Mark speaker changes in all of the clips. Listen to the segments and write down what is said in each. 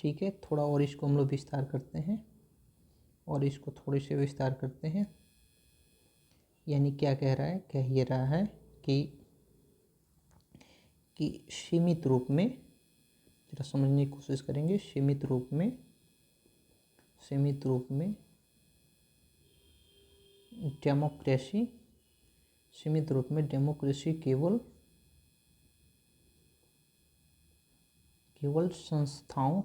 Speaker 1: ठीक है, थोड़ा और इसको हम लोग विस्तार करते हैं और इसको थोड़े से विस्तार करते हैं। यानी क्या कह रहा है, कह ये रहा है कि सीमित रूप में, जरा समझने की कोशिश करेंगे, सीमित रूप में डेमोक्रेसी, सीमित रूप में डेमोक्रेसी केवल संस्थाओं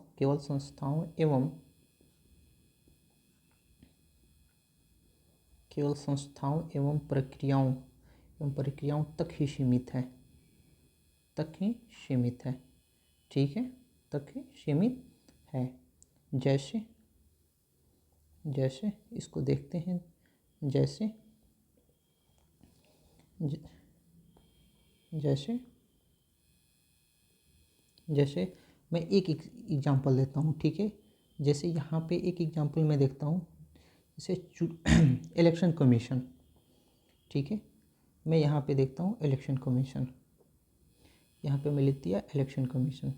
Speaker 1: एवं प्रक्रियाओं तक ही सीमित है, ठीक है, तक ही सीमित है। जैसे इसको देखते हैं, जैसे मैं एक एग्जांपल देता हूँ, ठीक है। जैसे यहाँ पे एक एग्जांपल मैं देखता हूँ, जैसे इलेक्शन कमीशन, ठीक है। मैं यहाँ पे देखता हूँ इलेक्शन कमीशन, यहाँ पे मैं लिख दिया इलेक्शन कमीशन।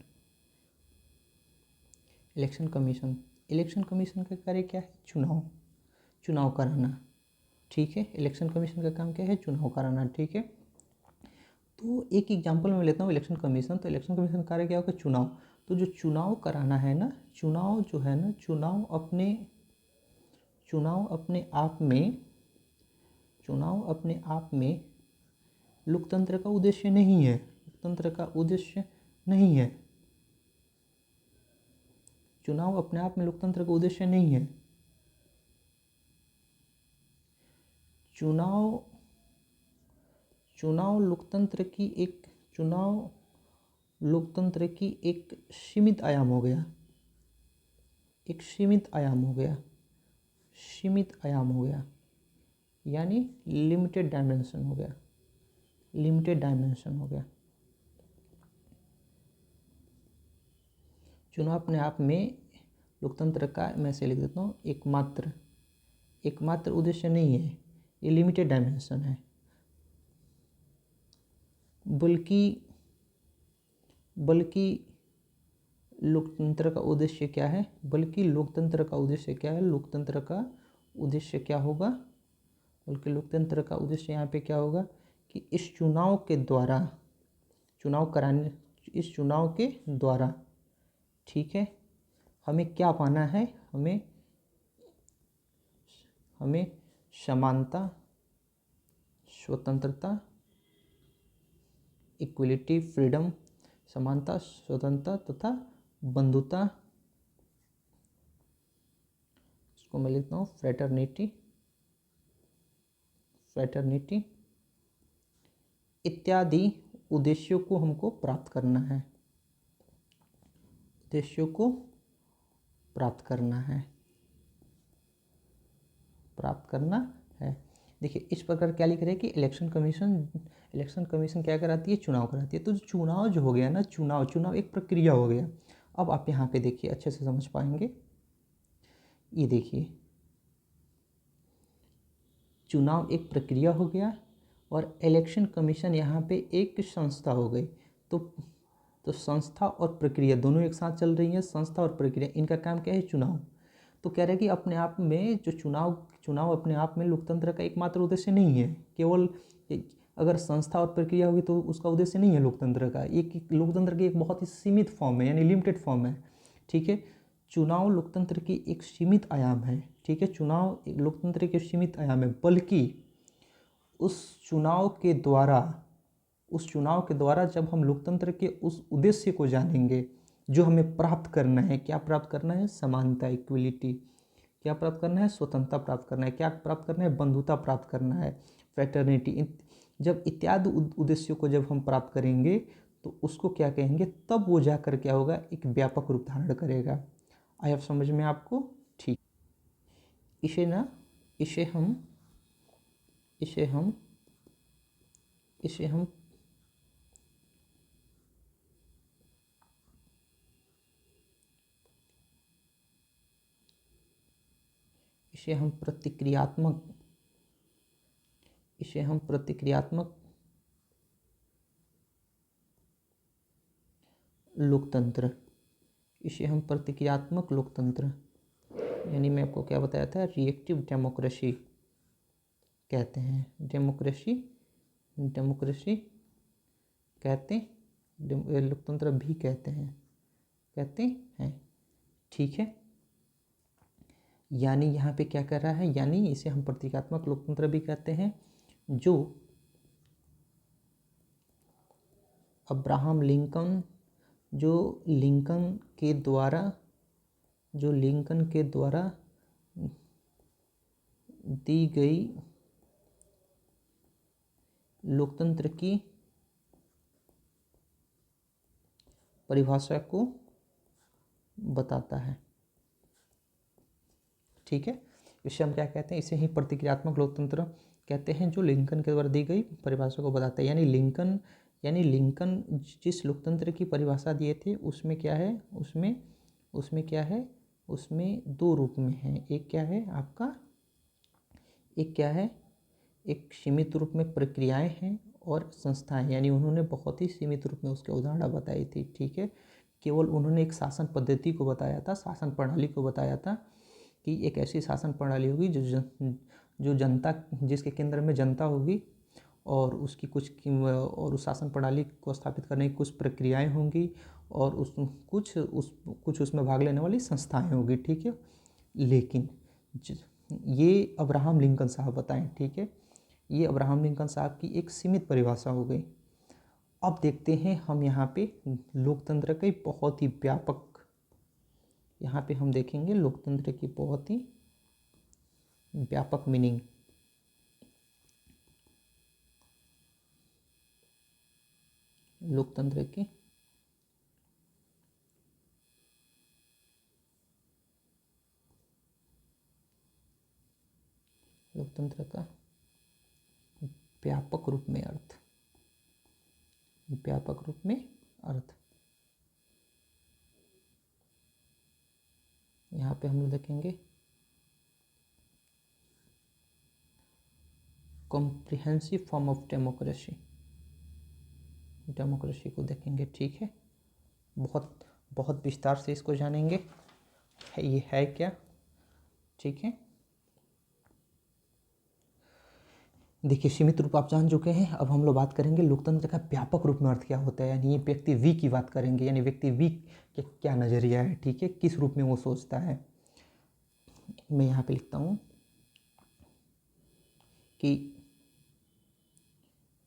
Speaker 1: इलेक्शन कमीशन का कार्य क्या है, चुनाव कराना, ठीक है। इलेक्शन कमीशन का काम क्या है, चुनाव कराना, ठीक है। तो एक एग्जांपल मैं लेता हूँ इलेक्शन कमीशन। तो इलेक्शन कमीशन कार्य क्या होगा, चुनाव। तो जो चुनाव कराना है ना, चुनाव अपने आप में लोकतंत्र का उद्देश्य नहीं है, चुनाव अपने आप में लोकतंत्र का उद्देश्य नहीं है। चुनाव लोकतंत्र की एक सीमित आयाम हो गया, यानी लिमिटेड डायमेंशन हो गया। चुनाव अपने आप में लोकतंत्र का, मैं से लिख देता हूँ, एकमात्र उद्देश्य नहीं है, ये लिमिटेड डायमेंशन है। बल्कि लोकतंत्र का उद्देश्य क्या है, लोकतंत्र का उद्देश्य क्या होगा, लोकतंत्र का उद्देश्य यहाँ पे क्या होगा कि इस चुनाव के द्वारा, ठीक है, हमें क्या पाना है, हमें समानता, स्वतंत्रता, इक्वलिटी, फ्रीडम, समानता, स्वतंत्रता तथा बंधुता, इसको मैं लिखता हूँ फ्रेटर्निटी इत्यादि उद्देश्यों को हमको प्राप्त करना है। देखिए इस प्रकार क्या लिख रहे हैं कि इलेक्शन कमीशन क्या कराती है, चुनाव कराती है। तो चुनाव जो हो गया ना, चुनाव एक प्रक्रिया हो गया। अब आप यहाँ पे देखिए, अच्छे से समझ पाएंगे। ये देखिए, चुनाव एक प्रक्रिया हो गया और इलेक्शन कमीशन यहाँ पे एक संस्था हो गई। तो संस्था और प्रक्रिया दोनों एक साथ चल रही हैं। संस्था और प्रक्रिया, इनका काम क्या है, चुनाव। तो कह रहे हैं कि अपने आप में जो चुनाव अपने आप में लोकतंत्र का एकमात्र उद्देश्य नहीं है। केवल अगर संस्था और प्रक्रिया होगी तो उसका उद्देश्य नहीं है लोकतंत्र का। एक लोकतंत्र की एक बहुत ही सीमित फॉर्म है, यानी लिमिटेड फॉर्म है, ठीक है। चुनाव लोकतंत्र की एक सीमित आयाम है, ठीक है। चुनाव लोकतंत्र के सीमित आयाम है, बल्कि उस चुनाव के द्वारा जब हम लोकतंत्र के उस उद्देश्य को जानेंगे जो हमें प्राप्त करना है, क्या प्राप्त करना है, समानता, इक्वलिटी, क्या प्राप्त करना है, स्वतंत्रता प्राप्त करना है, क्या प्राप्त करना है, बंधुता प्राप्त करना है, फ्रेटर्निटी, जब इत्यादि उद्देश्यों को जब हम प्राप्त करेंगे तो उसको क्या कहेंगे, तब वो जाकर क्या होगा, एक व्यापक रूप धारण करेगा। आया समझ में आपको, ठीक। इसे हम प्रतिक्रियात्मक लोकतंत्र इसे हम प्रतिक्रियात्मक लोकतंत्र, यानी मैं आपको क्या बताया था, रिएक्टिव डेमोक्रेसी कहते हैं। डेमोक्रेसी डेमोक्रेसी कहते, लोकतंत्र भी कहते हैं। ठीक है, यानी यहाँ पे क्या कर रहा है, यानी इसे हम प्रतीकात्मक लोकतंत्र भी कहते हैं, जो अब्राहम लिंकन के द्वारा दी गई लोकतंत्र की परिभाषा को बताता है। ठीक है, इसे हम क्या कहते हैं, इसे ही प्रतिक्रियात्मक लोकतंत्र कहते हैं, जो लिंकन के द्वारा दी गई परिभाषा को बताता है। यानी लिंकन जिस लोकतंत्र की परिभाषा दिए थे उसमें क्या है, उसमें दो रूप में है। एक क्या है आपका, एक सीमित रूप में प्रक्रियाएं हैं और संस्थाएं, यानी उन्होंने बहुत ही सीमित रूप में उसके उदाहरण बताई थी। ठीक है, केवल उन्होंने एक शासन पद्धति को बताया था, शासन प्रणाली को बताया था कि एक ऐसी शासन प्रणाली होगी जो जनता, जिसके केंद्र में जनता होगी, और उसकी और उस शासन प्रणाली को स्थापित करने की कुछ प्रक्रियाएं होंगी, और कुछ उसमें भाग लेने वाली संस्थाएं होगी। ठीक है, लेकिन ये अब्राहम लिंकन साहब बताएं। ठीक है, ये अब्राहम लिंकन साहब की एक सीमित परिभाषा हो गई। अब देखते हैं हम यहाँ पे लोकतंत्र के बहुत ही व्यापक, यहाँ पे हम देखेंगे लोकतंत्र की बहुत ही व्यापक मीनिंग। लोकतंत्र का व्यापक रूप में अर्थ, यहाँ पे हम लोग देखेंगे कॉम्प्रिहेंसिव फॉर्म ऑफ डेमोक्रेसी को देखेंगे। ठीक है, बहुत बहुत विस्तार से इसको जानेंगे ये है क्या। ठीक है, देखिए सीमित रूप आप जान चुके हैं, अब हम लोग बात करेंगे लोकतंत्र का व्यापक रूप में अर्थ क्या होता है, यानी ये व्यक्ति वी की बात करेंगे, यानी व्यक्ति वी के क्या नज़रिया है। ठीक है, किस रूप में वो सोचता है। मैं यहाँ पे लिखता हूँ कि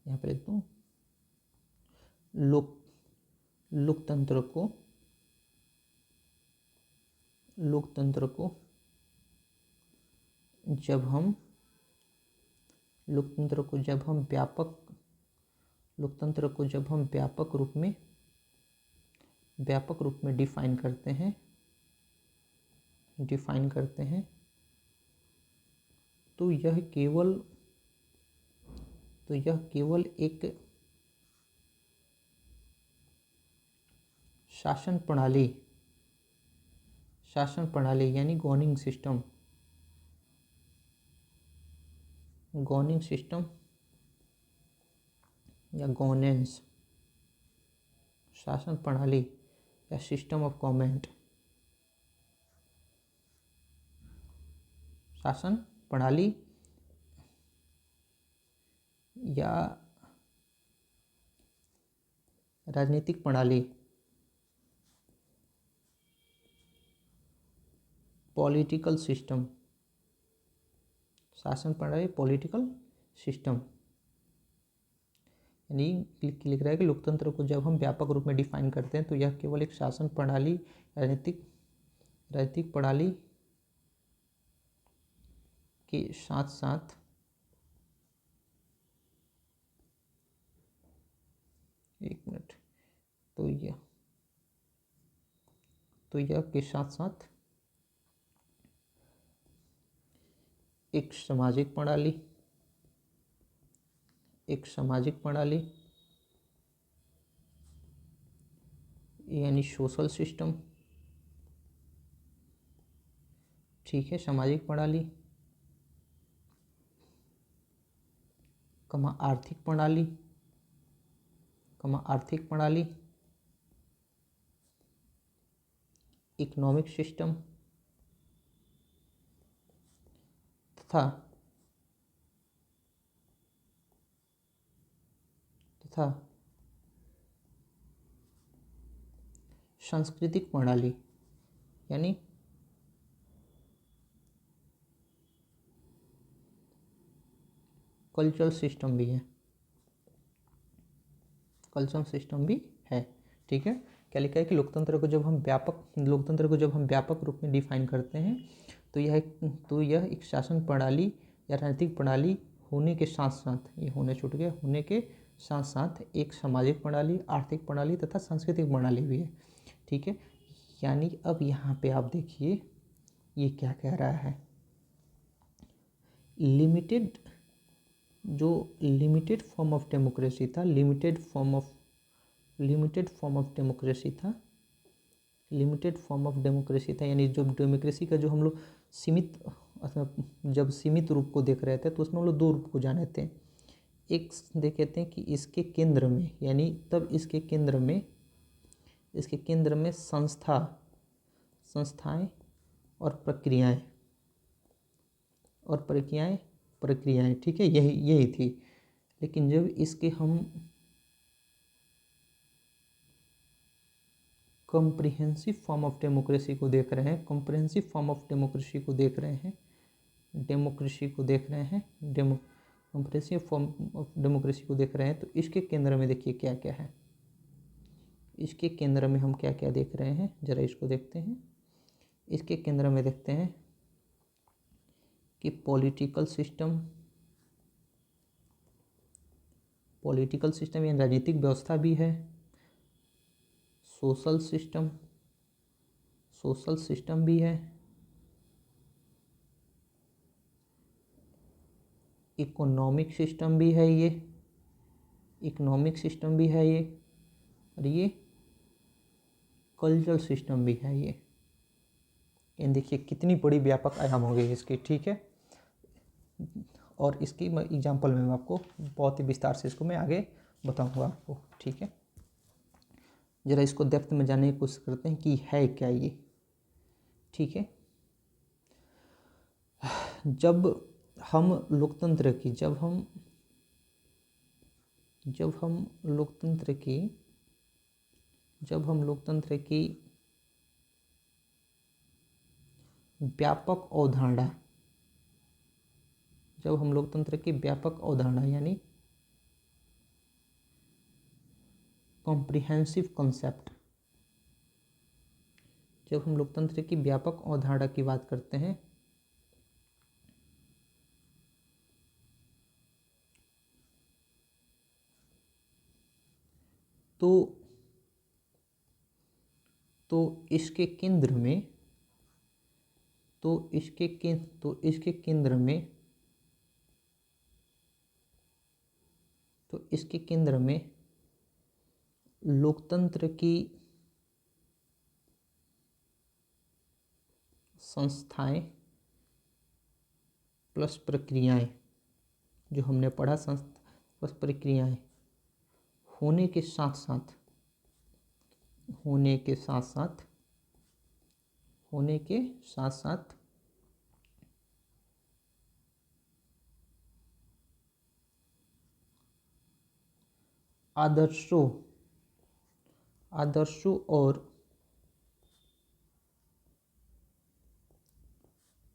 Speaker 1: यहाँ पे लिखता हूँ लोकतंत्र को जब हम व्यापक रूप में डिफाइन करते हैं तो यह केवल एक शासन प्रणाली यानी गवर्निंग सिस्टम या गवर्नेंस, शासन प्रणाली या सिस्टम ऑफ गवर्नमेंट, शासन प्रणाली या राजनीतिक प्रणाली, पॉलिटिकल सिस्टम, शासन प्रणाली पॉलिटिकल सिस्टम, यानी लिख रहा है कि लोकतंत्र को जब हम व्यापक रूप में डिफाइन करते हैं तो यह केवल एक शासन प्रणाली, राजनीतिक प्रणाली के साथ साथ तो यह के साथ साथ एक सामाजिक प्रणाली यानी सोशल सिस्टम। ठीक है, सामाजिक प्रणाली, आर्थिक प्रणाली इकोनॉमिक सिस्टम तथा सांस्कृतिक प्रणाली यानी कल्चरल सिस्टम भी है, कल्चरल सिस्टम भी है। ठीक है, क्या लिखा है कि लोकतंत्र को जब हम व्यापक रूप में डिफाइन करते हैं तो यह एक शासन प्रणाली या राजनीतिक प्रणाली होने के साथ साथ, ये होने के साथ साथ एक सामाजिक प्रणाली, आर्थिक प्रणाली तथा सांस्कृतिक प्रणाली भी है। ठीक है, यानी अब यहाँ पे आप देखिए ये क्या कह रहा है, लिमिटेड फॉर्म ऑफ डेमोक्रेसी था, लिमिटेड फॉर्म ऑफ डेमोक्रेसी था, यानी जो डेमोक्रेसी का जो हम लोग सीमित रूप को देख रहे थे तो उसमें हम लोग दो रूप को जाने थे। एक कहते हैं कि इसके केंद्र में, यानी तब इसके केंद्र में संस्थाएं और प्रक्रियाएं, ठीक है, यही थी। लेकिन जब इसके हम कॉम्प्रिहेंसिव फॉर्म ऑफ डेमोक्रेसी को देख रहे हैं, तो इसके केंद्र में देखिए क्या क्या है। इसके केंद्र में हम क्या क्या देख रहे हैं, जरा इसको देखते हैं। इसके केंद्र में देखते हैं कि पॉलिटिकल सिस्टम यानी राजनीतिक व्यवस्था भी है, सोशल सिस्टम भी है, इकोनॉमिक सिस्टम भी है ये, और ये कल्चरल सिस्टम भी है ये। देखिए कितनी बड़ी व्यापक आयाम हो गई इसकी। ठीक है, और इसकी एग्जाम्पल में मैं आपको बहुत ही विस्तार से इसको मैं आगे बताऊंगा आपको। ठीक है, जरा इसको डेप्थ में जानने की कोशिश करते हैं कि है क्या ये। ठीक है, जब हम लोकतंत्र की व्यापक अवधारणा यानी कॉम्प्रिहेंसिव कॉन्सेप्ट, जब हम लोकतंत्र की व्यापक अवधारणा की बात करते हैं तो इसके केंद्र में लोकतंत्र की संस्थाएं प्लस प्रक्रियाएं, जो हमने पढ़ा, संस्था प्लस प्रक्रियाएं होने के साथ साथ आदर्शों और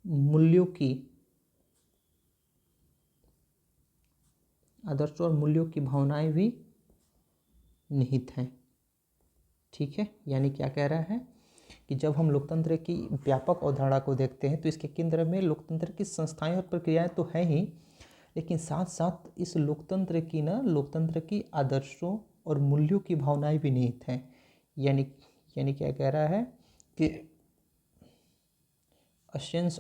Speaker 1: मूल्यों की भावनाएं भी निहित हैं। ठीक है, यानी क्या कह रहा है कि जब हम लोकतंत्र की व्यापक अवधारणा को देखते हैं तो इसके केंद्र में लोकतंत्र की संस्थाएं और प्रक्रियाएं तो हैं ही, लेकिन साथ साथ इस लोकतंत्र की आदर्शों और मूल्यों की भावनाएं भी निहित हैं। यानी क्या कह रहा है कि a sense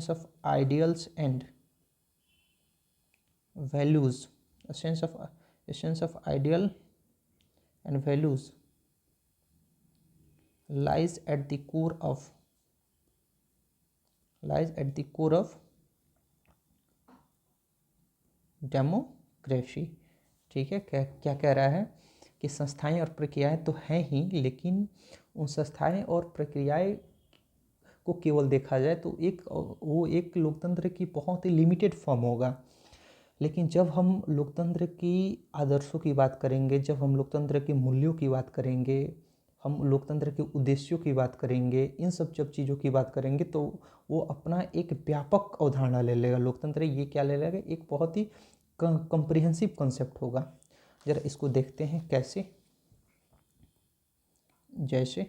Speaker 1: of ideals and values, a sense of ideal and values lies at the core of democracy. ठीक है, क्या कह रहा है कि संस्थाएं और प्रक्रियाएं तो हैं ही, लेकिन उन संस्थाएं और प्रक्रियाएं को केवल देखा जाए तो वो एक लोकतंत्र की बहुत ही लिमिटेड फॉर्म होगा। लेकिन जब हम लोकतंत्र की आदर्शों की बात करेंगे, जब हम लोकतंत्र के मूल्यों की बात करेंगे, हम लोकतंत्र के उद्देश्यों की बात करेंगे, इन सब जब चीज़ों की बात करेंगे तो वो अपना एक व्यापक अवधारणा ले लेगा। लोकतंत्र ये क्या ले लेगा, एक बहुत ही कॉम्प्रिहेंसिव कॉन्सेप्ट होगा। जरा इसको देखते हैं कैसे। जैसे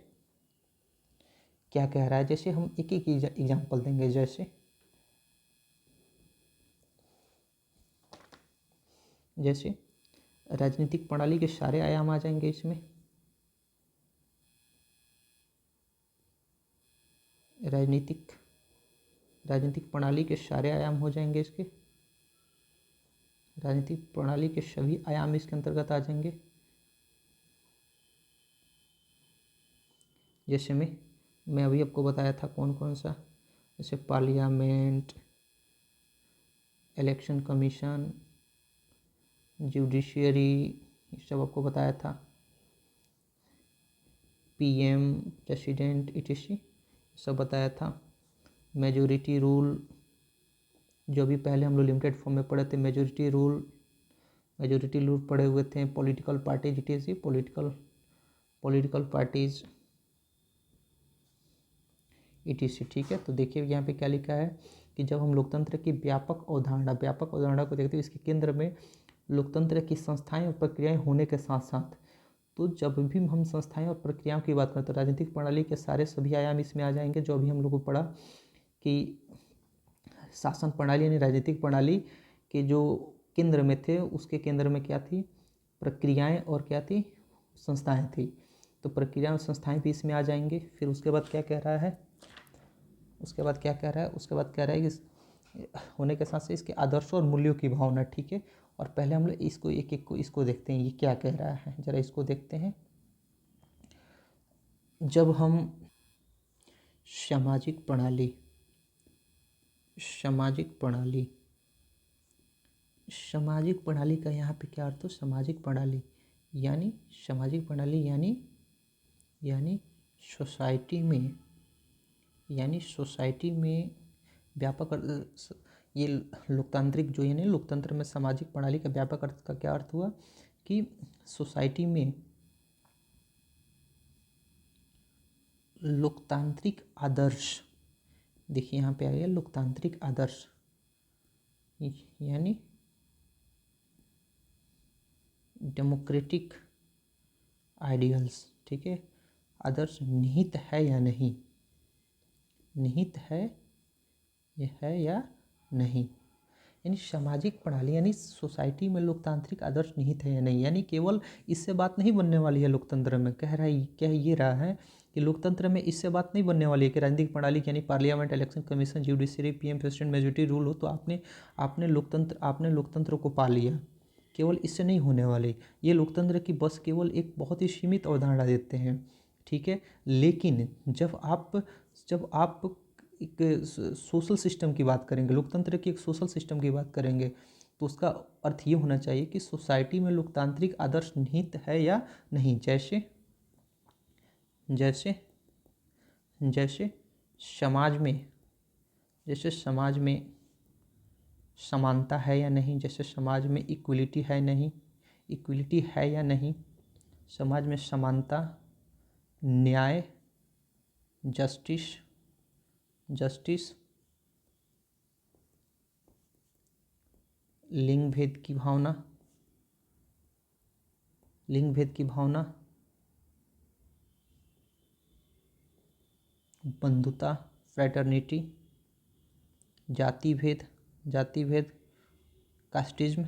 Speaker 1: क्या कह रहा है, जैसे हम एक एक एग्जाम्पल देंगे। जैसे राजनीतिक प्रणाली के सारे आयाम आ जाएंगे इसमें। राजनीतिक प्रणाली के सारे आयाम हो जाएंगे इसके। राजनीतिक प्रणाली के सभी आयाम इसके अंतर्गत आ जाएंगे। जैसे मैं अभी आपको बताया था कौन कौन सा, जैसे पार्लियामेंट, इलेक्शन कमीशन, जुडिशियरी, ये सब आपको बताया था, पीएम, प्रेसिडेंट, इटीसी सब बताया था। मेजोरिटी रूल, जो भी पहले हम लोग लिमिटेड फॉर्म में पढ़े थे, मेजोरिटी रूल पढ़े हुए थे। Political parties, etc., political parties, etc. ठीक है, तो देखिए यहाँ पे क्या लिखा है कि जब हम लोकतंत्र की व्यापक अवधारणा को देखते हैं, इसके केंद्र में लोकतंत्र की संस्थाएं और प्रक्रियाएं होने के साथ साथ, तो जब भी हम संस्थाएं और प्रक्रियाओं की बात करते हैं तो राजनीतिक प्रणाली के सारे सभी आयाम इसमें आ जाएंगे। जो अभी हम लोग को पढ़ा कि शासन प्रणाली यानी राजनीतिक प्रणाली के जो केंद्र में थे, उसके केंद्र में क्या थी, प्रक्रियाएं और क्या थी, संस्थाएं थी। तो प्रक्रिया और संस्थाएं भी इसमें आ जाएंगे। फिर उसके बाद क्या कह रहा है, उसके बाद कह रहा है कि होने के साथ साथ इसके आदर्शों और मूल्यों की भावना। ठीक है, और पहले हम लोग इसको एक एक को इसको देखते हैं, ये क्या कह रहा है, जरा इसको देखते हैं। जब हम सामाजिक प्रणाली का यहाँ पे क्या अर्थ हो, सामाजिक प्रणाली यानी सोसाइटी में व्यापक ये लोकतांत्रिक जो यानी लोकतंत्र में सामाजिक प्रणाली का व्यापक अर्थ का क्या अर्थ हुआ कि सोसाइटी में लोकतांत्रिक आदर्श, देखिए यहाँ पे आ गया लोकतांत्रिक आदर्श यानी डेमोक्रेटिक आइडियल्स। ठीक है, आदर्श निहित है या नहीं, या नहीं, यानी सामाजिक प्रणाली यानी सोसाइटी में लोकतांत्रिक आदर्श निहित है या नहीं, यानी केवल इससे बात नहीं बनने वाली है लोकतंत्र में। कह ये रहा है कि लोकतंत्र में इससे बात नहीं बनने वाली है कि राजनीतिक प्रणाली यानी parliament, election commission, judiciary, PM, president, majority rule हो तो आपने लोकतंत्र को पा लिया। केवल इससे नहीं होने वाली, ये लोकतंत्र की बस केवल एक बहुत ही सीमित अवधारणा देते हैं। ठीक है, लेकिन जब आप एक सोशल सिस्टम की बात करेंगे, लोकतंत्र की एक सोशल सिस्टम की बात करेंगे, तो उसका अर्थ ये होना चाहिए कि सोसाइटी में लोकतांत्रिक आदर्श निहित है या नहीं। जैसे समाज में समानता है या नहीं, जैसे समाज में इक्वलिटी है या नहीं, समाज में समानता, न्याय, जस्टिस, लिंग भेद की भावना, बंधुता, फ्रेटर्निटी, जाति भेद, कास्टिज्म,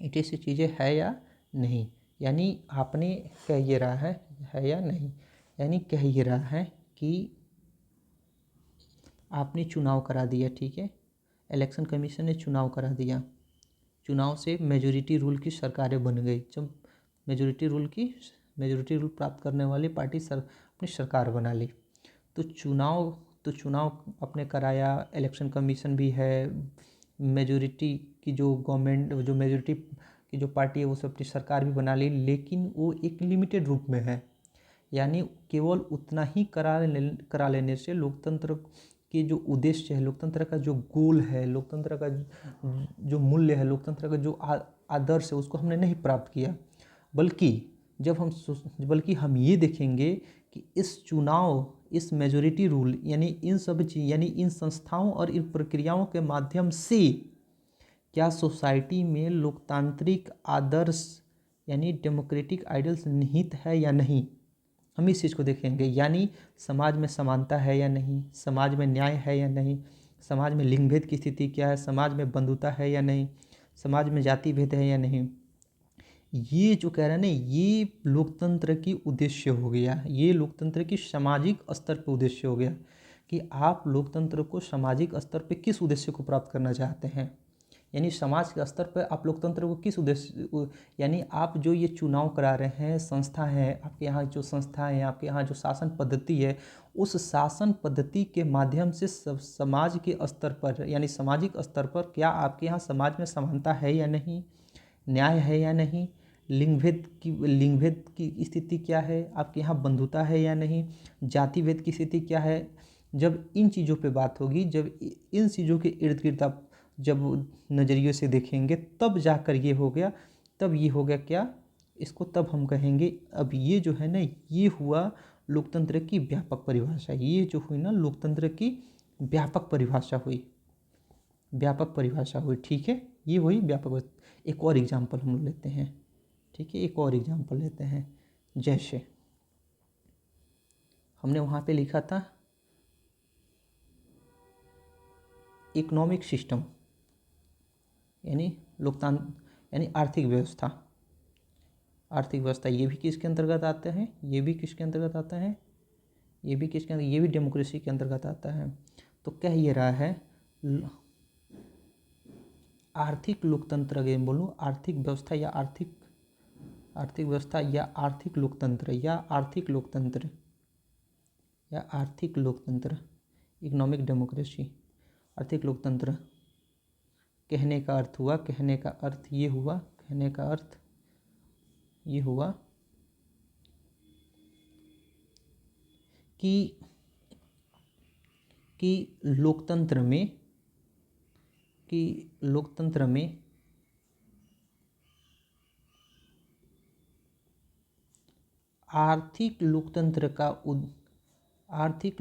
Speaker 1: इटीसी चीज़ें है या नहीं। यानी आपने कह ये रहा है या नहीं, यानी कह ये रहा है कि आपने चुनाव करा दिया। ठीक है, इलेक्शन कमीशन ने चुनाव करा दिया, चुनाव से मेजोरिटी रूल की सरकारें बन गई। जब मेजोरिटी रूल प्राप्त करने वाली पार्टी अपनी सरकार बना ली, तो चुनाव अपने कराया, इलेक्शन कमीशन भी है, मेजोरिटी की जो गवर्नमेंट, जो मेजोरिटी की जो पार्टी है वो सब अपनी सरकार भी बना ली, लेकिन वो एक लिमिटेड रूप में है। यानी केवल उतना ही करा लेने से लोकतंत्र के जो उद्देश्य है, लोकतंत्र का जो गोल है, लोकतंत्र का जो मूल्य है, लोकतंत्र का जो आदर्श है, उसको हमने नहीं प्राप्त किया। बल्कि बल्कि हम ये देखेंगे कि इस चुनाव, इस मेजोरिटी रूल, यानी इन सब चीज, यानी इन संस्थाओं और इन प्रक्रियाओं के माध्यम से क्या सोसाइटी में लोकतांत्रिक आदर्श यानी डेमोक्रेटिक आइडियल्स निहित है या नहीं, हम इस चीज़ को देखेंगे। यानी समाज में समानता है या नहीं, समाज में न्याय है या नहीं, समाज में लिंग भेद की स्थिति क्या है, समाज में बंधुता है या नहीं, समाज में जाति भेद है या नहीं। ये जो कह रहे हैं ना, ये लोकतंत्र की उद्देश्य हो गया, ये लोकतंत्र की सामाजिक स्तर पर उद्देश्य हो गया कि आप लोकतंत्र को सामाजिक स्तर पर किस उद्देश्य को प्राप्त करना चाहते हैं। यानी समाज के स्तर पर आप लोकतंत्र को किस उद्देश्य, यानी आप जो ये चुनाव करा रहे हैं, संस्था है आपके यहाँ, जो संस्था है आपके यहाँ, जो शासन पद्धति है, उस शासन पद्धति के माध्यम से समाज के स्तर पर, यानी सामाजिक स्तर पर क्या आपके यहाँ समाज में समानता है या नहीं, न्याय है या नहीं, लिंग भेद की स्थिति क्या है, आपके यहाँ बंधुता है या नहीं, जाति भेद की स्थिति क्या है। जब इन चीज़ों पे बात होगी, जब इन चीज़ों के इर्द गिर्द आप जब नज़रिए से देखेंगे, तब जाकर ये हो गया, तब ये हो गया क्या, इसको तब हम कहेंगे। अब ये जो है ना, ये हुआ लोकतंत्र की व्यापक परिभाषा। ये जो हुई ना, लोकतंत्र की व्यापक परिभाषा हुई, व्यापक परिभाषा हुई, ठीक है, ये वही व्यापक। एक और एग्जाम्पल हम लेते हैं, ठीक है, एक और एग्जाम्पल लेते हैं। जैसे हमने वहाँ पे लिखा था इकोनॉमिक सिस्टम, यानी लोकतंत्र, यानी आर्थिक व्यवस्था। आर्थिक व्यवस्था ये भी किसके अंतर्गत आते हैं, ये भी किसके अंतर्गत आता है, ये भी किसके अंतर्गत, ये भी डेमोक्रेसी के अंतर्गत आता है। तो कह ये रहा है आर्थिक लोकतंत्र, अगर बोलूँ आर्थिक व्यवस्था या आर्थिक व्यवस्था या आर्थिक लोकतंत्र या आर्थिक लोकतंत्र या आर्थिक लोकतंत्र, इकोनॉमिक डेमोक्रेसी, आर्थिक लोकतंत्र। कहने का अर्थ हुआ, कहने का अर्थ ये हुआ, कहने का अर्थ ये हुआ कि लोकतंत्र में, आर्थिक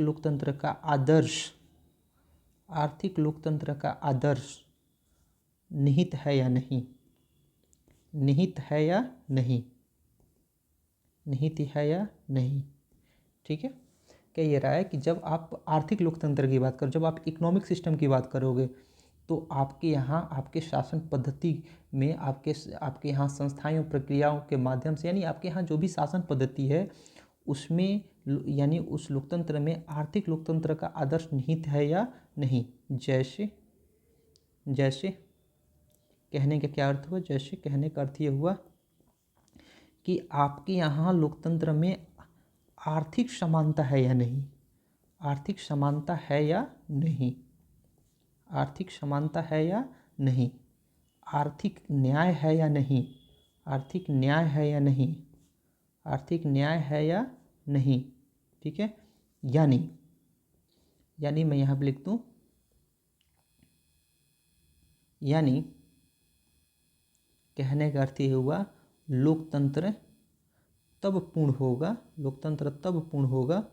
Speaker 1: लोकतंत्र का आदर्श, आर्थिक लोकतंत्र का आदर्श निहित है या नहीं, निहित है या नहीं, निहित है या नहीं, ठीक है। क्या ये रहा है कि जब आप आर्थिक लोकतंत्र की बात करो, जब आप इकोनॉमिक सिस्टम की बात करोगे, तो आपके यहाँ, आपके शासन पद्धति में, आपके यहाँ संस्थाएं और प्रक्रियाओं के माध्यम से, यानी आपके यहाँ जो भी शासन पद्धति है उसमें, यानी उस लोकतंत्र में आर्थिक लोकतंत्र का आदर्श निहित है या नहीं। जैसे कहने का क्या अर्थ हुआ, जैसे कहने का अर्थ ये हुआ कि आपके यहाँ लोकतंत्र में आर्थिक समानता है या नहीं, आर्थिक समानता है या नहीं, आर्थिक समानता है या नहीं, आर्थिक न्याय है या नहीं, आर्थिक न्याय है या नहीं, आर्थिक न्याय है या नहीं, ठीक है। यानी मैं यहाँ पर लिख दूँ, यानी कहने का अर्थ ये हुआ लोकतंत्र तब पूर्ण होगा, लोकतंत्र तब पूर्ण होगा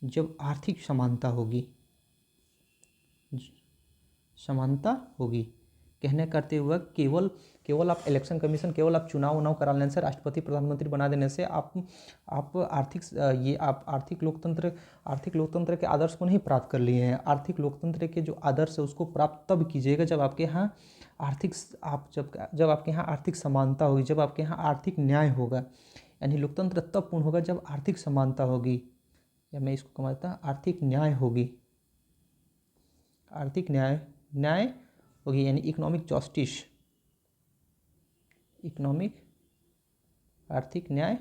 Speaker 1: जब आर्थिक समानता होगी, समानता होगी। कहने करते हुए केवल आप इलेक्शन कमीशन, केवल आप चुनाव करा लेने से, राष्ट्रपति प्रधानमंत्री बना देने से आप आर्थिक लोकतंत्र के आदर्श को नहीं प्राप्त कर लिए हैं। आर्थिक लोकतंत्र के जो आदर्श है उसको प्राप्त तब कीजिएगा जब आपके यहाँ जब आपके यहाँ आर्थिक समानता होगी, जब आपके यहाँ आर्थिक न्याय होगा। यानी लोकतंत्र तब पूर्ण होगा जब आर्थिक समानता होगी, या मैं इसको कहता हूँ आर्थिक न्याय होगी, आर्थिक न्याय होगी, यानी इकोनॉमिक जस्टिस, इकोनॉमिक आर्थिक न्याय